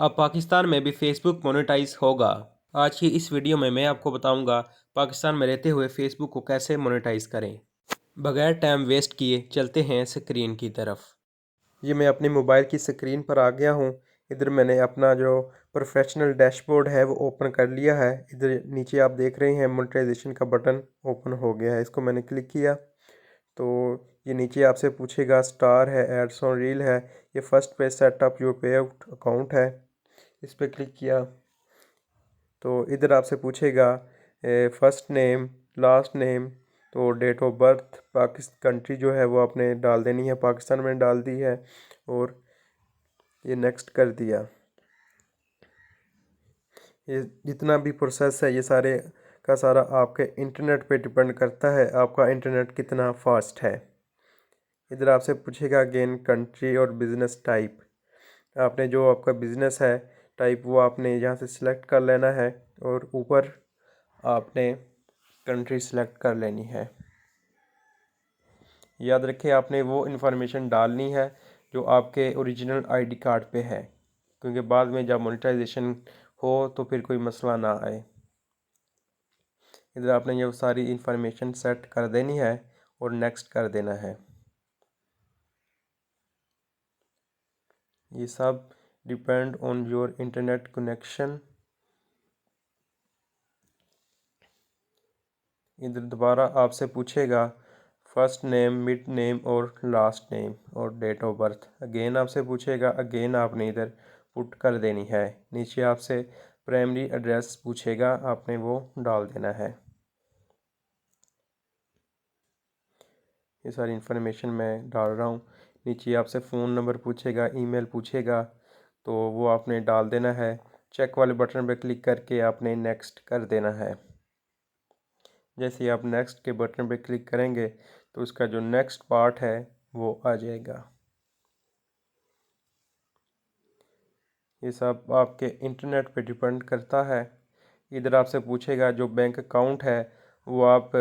अब पाकिस्तान में भी फेसबुक मोनेटाइज होगा। आज की इस वीडियो में मैं आपको बताऊंगा पाकिस्तान में रहते हुए फेसबुक को कैसे मोनेटाइज करें। बगैर टाइम वेस्ट किए चलते हैं स्क्रीन की तरफ। ये मैं अपनी मोबाइल की स्क्रीन पर आ गया हूँ। इधर मैंने अपना जो प्रोफेशनल डैशबोर्ड है वो ओपन कर लिया है। इधर नीचे आप देख रहे हैं मोनेटाइजेशन का बटन ओपन हो गया है। इसको मैंने क्लिक किया तो ये नीचे आपसे पूछेगा स्टार है, एड्स ऑन रील है, ये फर्स्ट पे setup your payout account है। इस पर क्लिक किया तो इधर आपसे पूछेगा फर्स्ट नेम, लास्ट नेम, तो date of birth, Pakistan country जो है वो आपने डाल देनी है, पाकिस्तान में डाल दी है और ये नेक्स्ट कर दिया। ये जितना भी प्रोसेस है ये सारे का सारा आपके इंटरनेट पे डिपेंड करता है, आपका इंटरनेट कितना फास्ट है। इधर आपसे पूछेगा अगेन कंट्री और बिज़नेस टाइप। आपने जो आपका बिज़नेस है टाइप वो आपने यहाँ से सिलेक्ट कर लेना है और ऊपर आपने कंट्री सिलेक्ट कर लेनी है। याद रखें आपने वो इन्फॉर्मेशन डालनी है जो आपके ओरिजिनल आईडी कार्ड पे है, क्योंकि बाद में जब मोनेटाइजेशन हो तो फिर कोई मसला ना आए। इधर आपने ये सारी इन्फॉर्मेशन सेट कर देनी है और नेक्स्ट कर देना है। ये सब depend on your internet connection. इधर दोबारा आपसे पूछेगा फर्स्ट नेम, मिड नेम और लास्ट नेम और डेट ऑफ बर्थ। अगेन आपसे पूछेगा, अगेन आपने इधर पुट कर देनी है। नीचे आपसे प्राइमरी एड्रेस पूछेगा, आपने वो डाल देना है। ये सारी इन्फॉर्मेशन मैं डाल रहा हूँ। नीचे आपसे फ़ोन नंबर पूछेगा, ईमेल पूछेगा, तो वो आपने डाल देना है। चेक वाले बटन पर क्लिक करके आपने नेक्स्ट कर देना है। जैसे ही आप नेक्स्ट के बटन पर क्लिक करेंगे तो उसका जो नेक्स्ट पार्ट है वो आ जाएगा। ये सब आपके इंटरनेट पे डिपेंड करता है। इधर आपसे पूछेगा जो बैंक अकाउंट है वो आप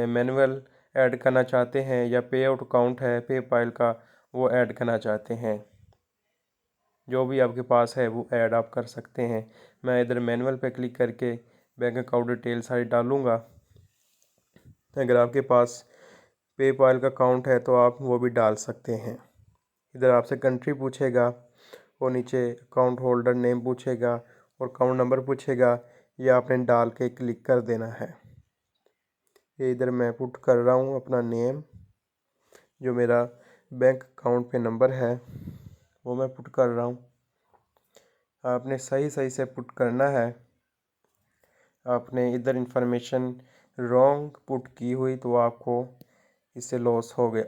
मैनुअल ऐड करना चाहते हैं या पे आउट अकाउंट है पेपाल का वो ऐड करना चाहते हैं। जो भी आपके पास है वो ऐड आप कर सकते हैं। मैं इधर मैनुअल पे क्लिक करके बैंक अकाउंट डिटेल सारी डालूँगा। अगर आपके पास पेपाल का अकाउंट है तो आप वो भी डाल सकते हैं। इधर आपसे कंट्री पूछेगा और नीचे अकाउंट होल्डर नेम पूछेगा और अकाउंट नंबर पूछेगा। ये आपने डाल के क्लिक कर देना है। ये इधर मैं पुट कर रहा हूँ अपना नेम, जो मेरा बैंक अकाउंट पे नंबर है वो मैं पुट कर रहा हूँ। आपने सही सही से पुट करना है। आपने इधर इंफॉर्मेशन रॉन्ग पुट की हुई तो आपको इससे लॉस हो गया।